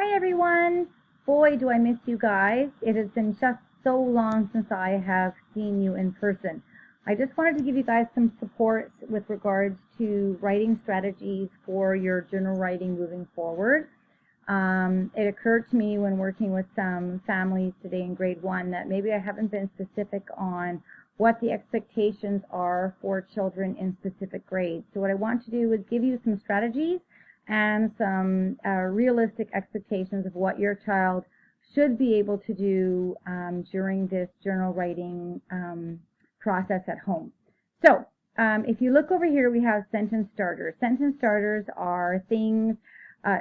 Hi everyone! Boy, do I miss you guys. It has been just so long since I have seen you in person. I just wanted to give you guys some support with regards to writing strategies for your journal writing moving forward. It occurred to me when working with some families today in grade 1 that maybe I haven't been specific on what the expectations are for children in specific grades. So what I want to do is give you some strategies and some realistic expectations of what your child should be able to do during this journal writing process at home. So if you look over here, we have sentence starters. Sentence starters are things,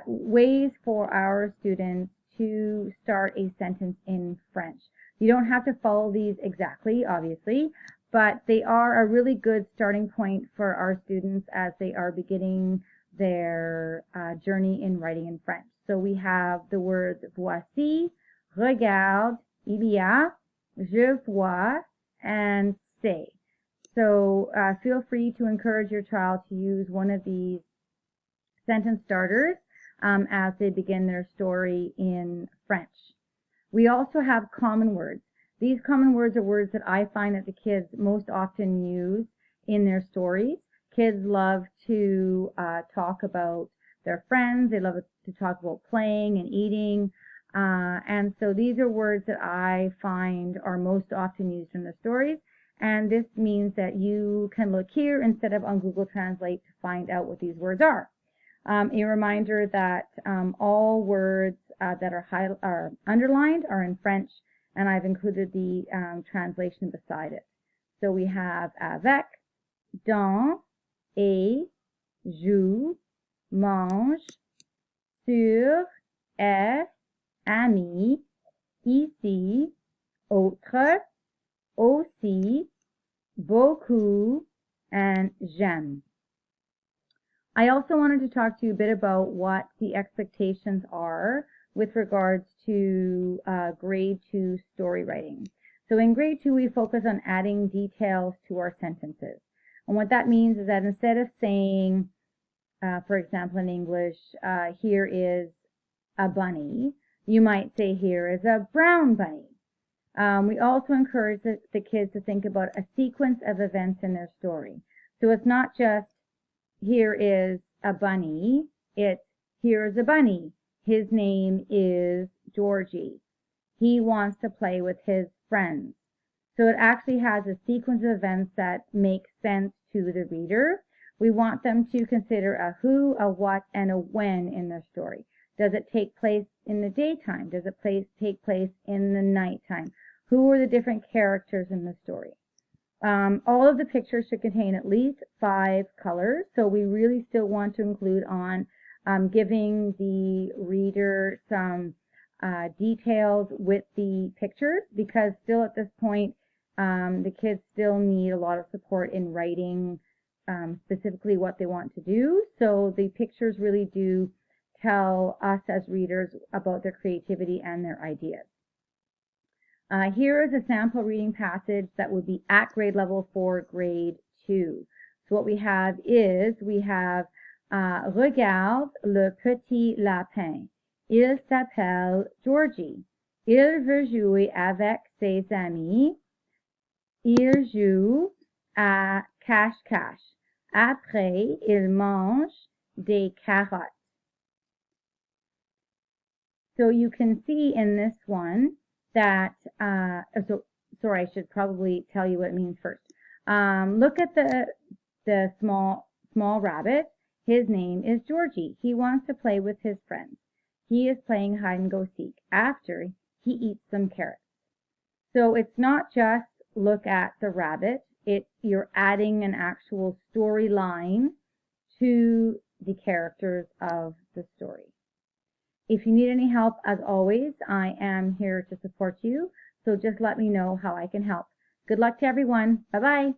ways for our students to start a sentence in French. You don't have to follow these exactly, obviously, but they are a really good starting point for our students as they are beginning their journey in writing in French. So we have the words voici, regarde, il y a, je vois, and c'est. So feel free to encourage your child to use one of these sentence starters as they begin their story in French. We also have common words. These common words are words that I find that the kids most often use in their stories. Kids love to talk about their friends. They love to talk about playing and eating. And so these are words that I find are most often used in the stories. And this means that you can look here instead of on Google Translate to find out what these words are. A reminder that all words that are underlined are in French, and I've included the translation beside it. So we have avec, dans, et, joue, mange, sur, est, ami, ici, autre, aussi, beaucoup, and j'aime. I also wanted to talk to you a bit about what the expectations are with regards to grade 2 story writing. So in grade 2, we focus on adding details to our sentences. And what that means is that instead of saying, for example, in English, here is a bunny, you might say here is a brown bunny. We also encourage the kids to think about a sequence of events in their story. So it's not just here is a bunny, it's here is a bunny. His name is Georgie. He wants to play with his friends. So it actually has a sequence of events that make sense to the reader. We want them to consider a who, a what, and a when in their story. Does it take place in the daytime? Does it take place in the nighttime? Who are the different characters in the story? All of the pictures should contain at least 5 colors, so we really still want to include on giving the reader some details with the pictures, because still at this point the kids still need a lot of support in writing specifically what they want to do. So the pictures really do tell us as readers about their creativity and their ideas. Here is a sample reading passage that would be at grade level for grade 2. So what we have is, regarde le petit lapin. Il s'appelle Georgie. Il veut jouer avec ses amis. Il joue à cache-cache. Après, il mange des carottes. So you can see in this one that, sorry, I should probably tell you what it means first. Look at the small rabbit. His name is Georgie. He wants to play with his friends. He is playing hide and go seek after he eats some carrots. So it's not just look at the rabbit. You're adding an actual storyline to the characters of the story. If you need any help, as always, I am here to support you. So just let me know how I can help. Good luck to everyone. Bye-bye.